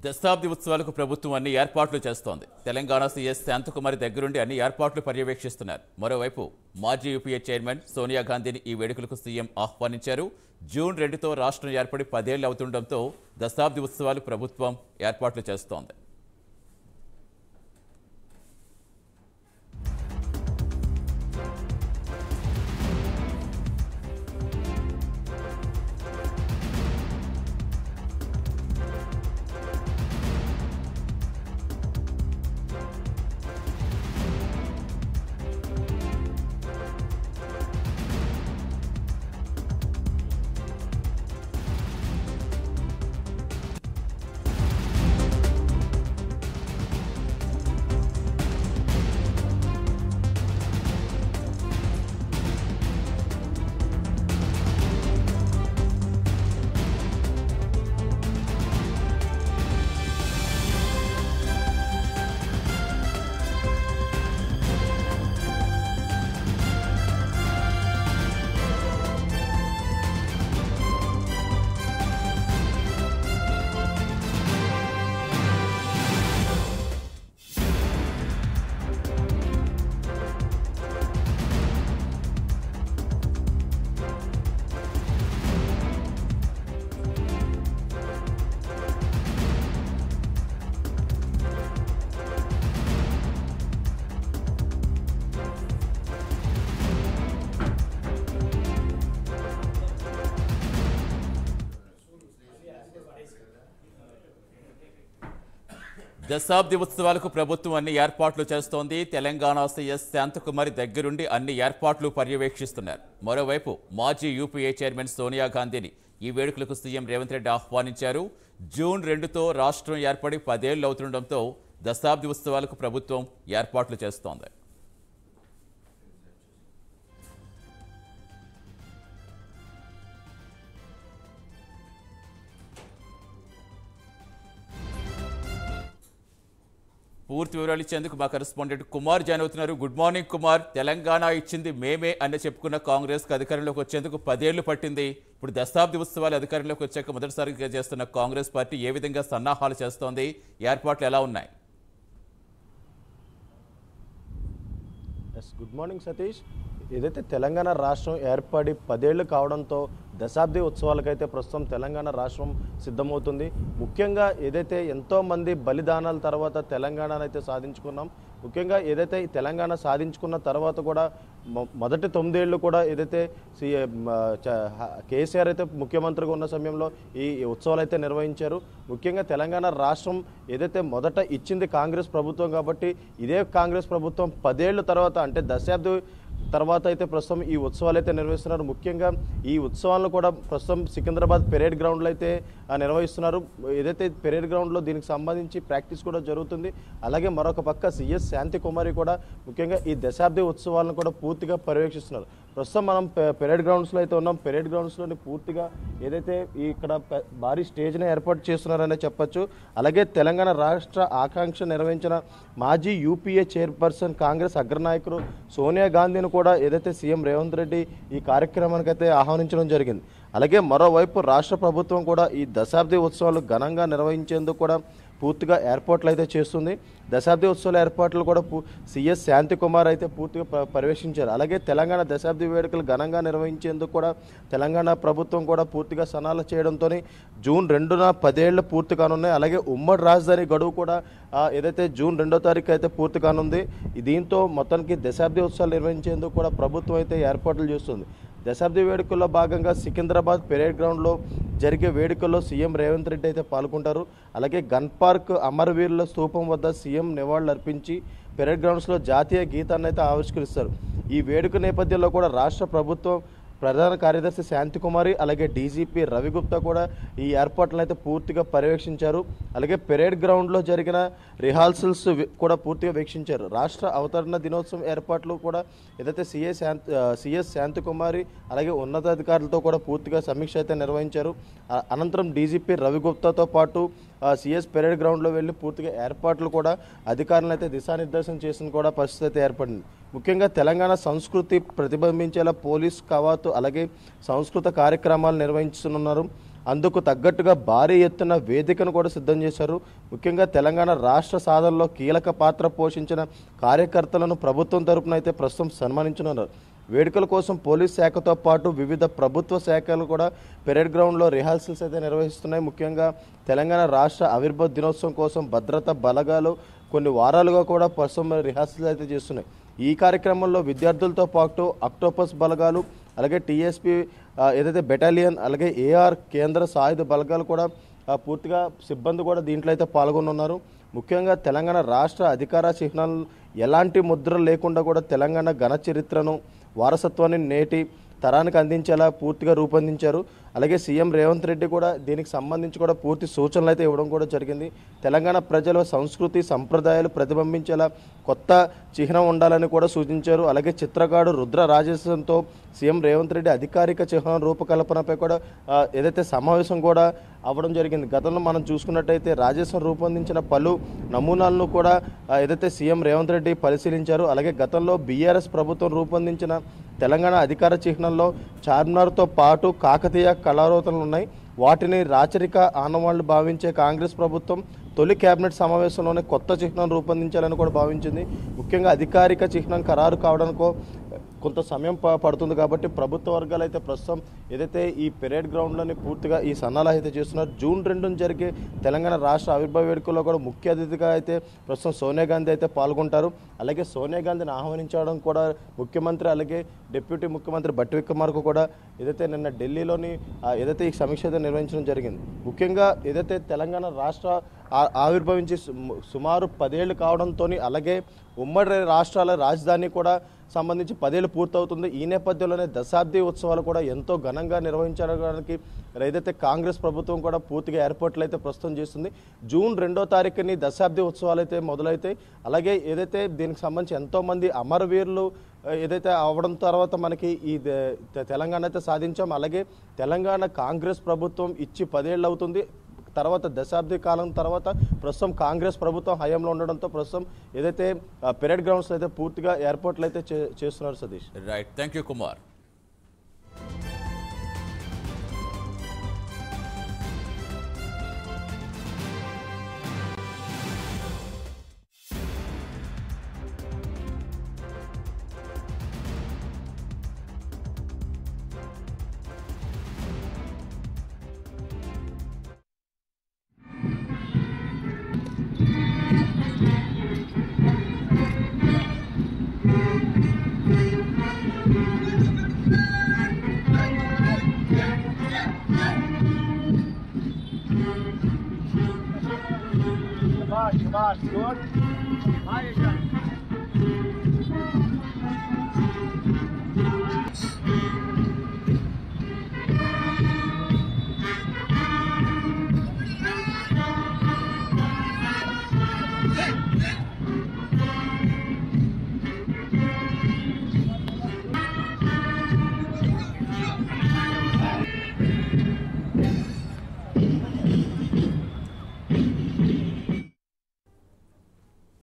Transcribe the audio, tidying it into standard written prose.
దశాబ్ది ఉత్సవాలకు ప్రభుత్వం అన్ని ఏర్పాట్లు చేస్తోంది. తెలంగాణ సీఎస్ శాంతకుమారి దగ్గరుండి అన్ని ఏర్పాట్లు పర్యవేక్షిస్తున్నారు. మరోవైపు మాజీ యూపీఏ చైర్మన్ సోనియా గాంధీని ఈ వేడుకలకు సీఎం ఆహ్వానించారు. జూన్ 2తో రాష్ట్రం ఏర్పడి 10 ఏళ్లు అవుతుండటంతో దశాబ్ది ఉత్సవాలు ప్రభుత్వం ఏర్పాట్లు చేస్తోంది. దశాబ్ది ఉత్సవాలకు ప్రభుత్వం అన్ని ఏర్పాట్లు చేస్తోంది. తెలంగాణ సీఎస్ శాంతకుమారి దగ్గరుండి అన్ని ఏర్పాట్లు పర్యవేక్షిస్తున్నారు. మరోవైపు మాజీ యూపీఏ చైర్మన్ సోనియా గాంధీని ఈ వేడుకలకు సీఎం రేవంత్ రెడ్డి ఆహ్వానించారు. జూన్ 2తో రాష్ట్రం ఏర్పడి 10 ఏళ్లు అవుతుండటంతో దశాబ్ది ఉత్సవాలకు ప్రభుత్వం ఏర్పాట్లు చేస్తోంది. పూర్తి వివరాలు ఇచ్చేందుకు మా కరెస్పాండెంట్ కుమార్ జాయిన్ అవుతున్నారు. Good morning Kumar. తెలంగాణ ఇచ్చింది మేమే అని చెప్పుకున్న కాంగ్రెస్ అధికారంలోకి వచ్చేందుకు 10 ఏళ్లు పట్టింది. ఇప్పుడు దశాబ్ది ఉత్సవాలు అధికారంలోకి వచ్చాక మొదటిసారిగా చేస్తున్న కాంగ్రెస్ పార్టీ ఏ విధంగా సన్నాహాలు చేస్తోంది? ఏర్పాట్లు ఎలా ఉన్నాయి? Good morning Satish. ఏదైతే తెలంగాణ రాష్ట్రం ఏర్పడి 10 ఏళ్లు కావడంతో దశాబ్ది ఉత్సవాలకైతే ప్రస్తుతం తెలంగాణ రాష్ట్రం సిద్ధమవుతుంది. ముఖ్యంగా ఏదైతే ఎంతోమంది బలిదానాల తర్వాత తెలంగాణను అయితే సాధించుకున్నాం. ముఖ్యంగా ఏదైతే ఈ తెలంగాణ సాధించుకున్న తర్వాత కూడా మొదటి 9 ఏళ్ళు కూడా ఏదైతే కేసీఆర్ అయితే ముఖ్యమంత్రిగా ఉన్న సమయంలో ఈ ఉత్సవాలు అయితే నిర్వహించారు. ముఖ్యంగా తెలంగాణ రాష్ట్రం ఏదైతే మొదట ఇచ్చింది కాంగ్రెస్ ప్రభుత్వం కాబట్టి ఇదే కాంగ్రెస్ ప్రభుత్వం 10 ఏళ్ళ తర్వాత అంటే దశాబ్ది తర్వాత అయితే ప్రస్తుతం ఈ ఉత్సవాలు అయితే నిర్వహిస్తున్నారు. ముఖ్యంగా ఈ ఉత్సవాలను కూడా ప్రస్తుతం సికింద్రాబాద్ పెరేడ్ గ్రౌండ్లో అయితే నిర్వహిస్తున్నారు. ఏదైతే పెరేడ్ గ్రౌండ్లో దీనికి సంబంధించి ప్రాక్టీస్ కూడా జరుగుతుంది. అలాగే మరొక పక్క సీఎస్ శాంతకుమారి కూడా ముఖ్యంగా ఈ దశాబ్ది ఉత్సవాలను కూడా పూర్తిగా పర్యవేక్షిస్తున్నారు. ప్రస్తుతం మనం పెరేడ్ గ్రౌండ్స్లో అయితే ఉన్నాం. పెరేడ్ గ్రౌండ్స్లోని పూర్తిగా ఏదైతే ఇక్కడ భారీ స్టేజ్ని ఏర్పాటు చేస్తున్నారనే చెప్పొచ్చు. అలాగే తెలంగాణ రాష్ట్ర ఆకాంక్ష నిర్వహించిన మాజీ యూపీఏ చైర్పర్సన్ కాంగ్రెస్ అగ్రనాయకులు సోనియా గాంధీని కూడా ఏదైతే సీఎం రేవంత్ రెడ్డి ఈ కార్యక్రమానికి అయితే ఆహ్వానించడం జరిగింది. అలాగే మరోవైపు రాష్ట్ర ప్రభుత్వం కూడా ఈ దశాబ్ది ఉత్సవాలు ఘనంగా నిర్వహించేందుకు కూడా పూర్తిగా ఏర్పాట్లు అయితే చేస్తుంది. దశాబ్ది ఉత్సవాల ఏర్పాట్లు కూడా సీఎస్ శాంతకుమార్ అయితే పూర్తిగా పర్యవేక్షించారు. అలాగే తెలంగాణ దశాబ్ది వేడుకలు ఘనంగా నిర్వహించేందుకు కూడా తెలంగాణ ప్రభుత్వం కూడా పూర్తిగా సన్నాహాలు చేయడంతో జూన్ 2న 10 ఏళ్లు పూర్తి కానున్నాయి. అలాగే ఉమ్మడి రాజధాని గడువు కూడా ఏదైతే జూన్ 2వ తారీఖు అయితే పూర్తి కానుంది. దీంతో మొత్తానికి దశాబ్ది ఉత్సవాలు నిర్వహించేందుకు కూడా ప్రభుత్వం అయితే ఏర్పాట్లు చేస్తుంది. దశాబ్ది వేడుకల్లో భాగంగా సికింద్రాబాద్ పెరేడ్ గ్రౌండ్లో జరిగే వేడుకల్లో సీఎం రేవంత్ రెడ్డి అయితే పాల్గొంటారు. అలాగే గన్ పార్క్ అమరవీరుల స్తూపం వద్ద సీఎం నివాళులు అర్పించి పెరేడ్ గ్రౌండ్స్లో జాతీయ గీతాన్ని అయితే ఆవిష్కరిస్తారు. ఈ వేడుక నేపథ్యంలో కూడా రాష్ట్ర ప్రభుత్వం ప్రధాన కార్యదర్శి శాంతకుమారి అలాగే డీజీపీ రవిగుప్తా కూడా ఈ ఏర్పాట్లను అయితే పూర్తిగా పర్యవేక్షించారు. అలాగే పెరేడ్ గ్రౌండ్లో జరిగిన రిహార్సల్స్ కూడా పూర్తిగా వీక్షించారు. రాష్ట్ర అవతరణ దినోత్సవం ఏర్పాట్లు కూడా ఏదైతే సీఎస్ శాంతకుమారి అలాగే ఉన్నతాధికారులతో కూడా పూర్తిగా సమీక్ష అయితే నిర్వహించారు. అనంతరం డీజీపీ రవిగుప్తాతో పాటు సీఎస్ పెరేడ్ గ్రౌండ్లో వెళ్ళి పూర్తిగా ఏర్పాట్లు కూడా అధికారులను అయితే దిశానిర్దేశం చేసిన కూడా పరిస్థితి అయితే ఏర్పడింది. ముఖ్యంగా తెలంగాణ సంస్కృతి ప్రతిబింబించేలా పోలీస్ కవాతు అలాగే సంస్కృత కార్యక్రమాలు నిర్వహించనున్నారు. అందుకు తగ్గట్టుగా భారీ ఎత్తున వేదికను కూడా సిద్ధం చేశారు. ముఖ్యంగా తెలంగాణ రాష్ట్ర సాధనలో కీలక పాత్ర పోషించిన కార్యకర్తలను ప్రభుత్వం తరపున అయితే ప్రస్తుతం సన్మానించనున్నారు. వేడుకల కోసం పోలీస్ శాఖతో పాటు వివిధ ప్రభుత్వ శాఖలు కూడా పెరేడ్ గ్రౌండ్లో రిహార్సల్స్ అయితే నిర్వహిస్తున్నాయి. ముఖ్యంగా తెలంగాణ రాష్ట్ర ఆవిర్భావ దినోత్సవం కోసం భద్రతా బలగాలు కొన్ని వారాలుగా కూడా ప్రస్తుతం రిహార్సల్స్ అయితే చేస్తున్నాయి. ఈ కార్యక్రమంలో విద్యార్థులతో పాటు అక్టోపస్ బలగాలు, అలాగే టీఎస్పీ ఏదైతే బెటాలియన్, అలాగే ఏఆర్ కేంద్ర సాయుధ బలగాలు కూడా పూర్తిగా సిబ్బంది కూడా దీంట్లో అయితే పాల్గొనున్నారు. ముఖ్యంగా తెలంగాణ రాష్ట్ర అధికార చిహ్నాలు ఎలాంటి ముద్ర లేకుండా కూడా తెలంగాణ ఘన చరిత్రను, వారసత్వాన్ని నేటి తరానికి అందించేలా పూర్తిగా రూపొందించారు. అలాగే సీఎం రేవంత్ రెడ్డి కూడా దీనికి సంబంధించి కూడా పూర్తి సూచనలు అయితే ఇవ్వడం కూడా జరిగింది. తెలంగాణ ప్రజల సంస్కృతి సంప్రదాయాలు ప్రతిబింబించేలా కొత్త చిహ్నం ఉండాలని కూడా సూచించారు. అలాగే చిత్రకారుడు రుద్ర రాజేశంతో సీఎం రేవంత్ రెడ్డి అధికారిక చిహ్నం రూపకల్పనపై కూడా ఏదైతే సమావేశం కూడా అవ్వడం జరిగింది. గతంలో మనం చూసుకున్నట్టయితే రాజేశం రూపొందించిన పలు నమూనాలను కూడా ఏదైతే సీఎం రేవంత్ రెడ్డి పరిశీలించారు. అలాగే గతంలో బీఆర్ఎస్ ప్రభుత్వం రూపొందించిన తెలంగాణ అధికార చిహ్నంలో చార్మినార్తో పాటు కాకతీయ కళారూపాలు ఉన్నాయి. వాటిని రాచరిక ఆనవాళ్లు భావించే కాంగ్రెస్ ప్రభుత్వం తొలి కేబినెట్ సమావేశంలోనే కొత్త చిహ్నం రూపొందించాలని కూడా భావించింది. ముఖ్యంగా అధికారిక చిహ్నం ఖరారు కావడానికో కొంత సమయం పడుతుంది కాబట్టి ప్రభుత్వ వర్గాలు అయితే ప్రస్తుతం ఏదైతే ఈ పెరేడ్ గ్రౌండ్లోని పూర్తిగా ఈ సన్నాహాలు అయితే చేస్తున్నారు. జూన్ 2న జరిగే తెలంగాణ రాష్ట్ర ఆవిర్భావ వేడుకల్లో కూడా ముఖ్య అతిథిగా అయితే ప్రస్తుతం సోనియా గాంధీ అయితే పాల్గొంటారు. అలాగే సోనియా గాంధీని ఆహ్వానించడం కూడా ముఖ్యమంత్రి, అలాగే డిప్యూటీ ముఖ్యమంత్రి బట్టి విక్రమార్క కూడా ఏదైతే నిన్న ఢిల్లీలోని ఏదైతే ఈ సమీక్ష అయితే నిర్వహించడం జరిగింది. ముఖ్యంగా ఏదైతే తెలంగాణ రాష్ట్ర ఆవిర్భవించి సుమారు 10 ఏళ్ళు కావడంతో, అలాగే ఉమ్మడి రాష్ట్రాల రాజధాని కూడా సంబంధించి 10 ఏళ్ళు పూర్తవుతుంది. ఈ నేపథ్యంలోనే దశాబ్ది ఉత్సవాలు కూడా ఎంతో ఘనంగా నిర్వహించడానికి ఏదైతే కాంగ్రెస్ ప్రభుత్వం కూడా పూర్తిగా ఏర్పాట్లు అయితే ప్రస్తుతం చేస్తుంది. జూన్ 2వ తారీఖుని దశాబ్ది ఉత్సవాలు అయితే మొదలైతాయి. అలాగే ఏదైతే దీనికి సంబంధించి ఎంతోమంది అమరవీరులు ఏదైతే అవడం తర్వాత మనకి ఈ తెలంగాణ అయితే సాధించాం. అలాగే తెలంగాణ కాంగ్రెస్ ప్రభుత్వం ఇచ్చి 10 ఏళ్ళు అవుతుంది. తర్వాత దశాబ్ది కాలం తర్వాత ప్రస్తుతం కాంగ్రెస్ ప్రభుత్వం హయాంలో ఉండడంతో ప్రస్తుతం ఏదైతే పెరేడ్ గ్రౌండ్స్ అయితే పూర్తిగా ఏర్పాట్లు అయితే చేస్తున్నారు. Satish, right, thank you Kumar. Good. Hi,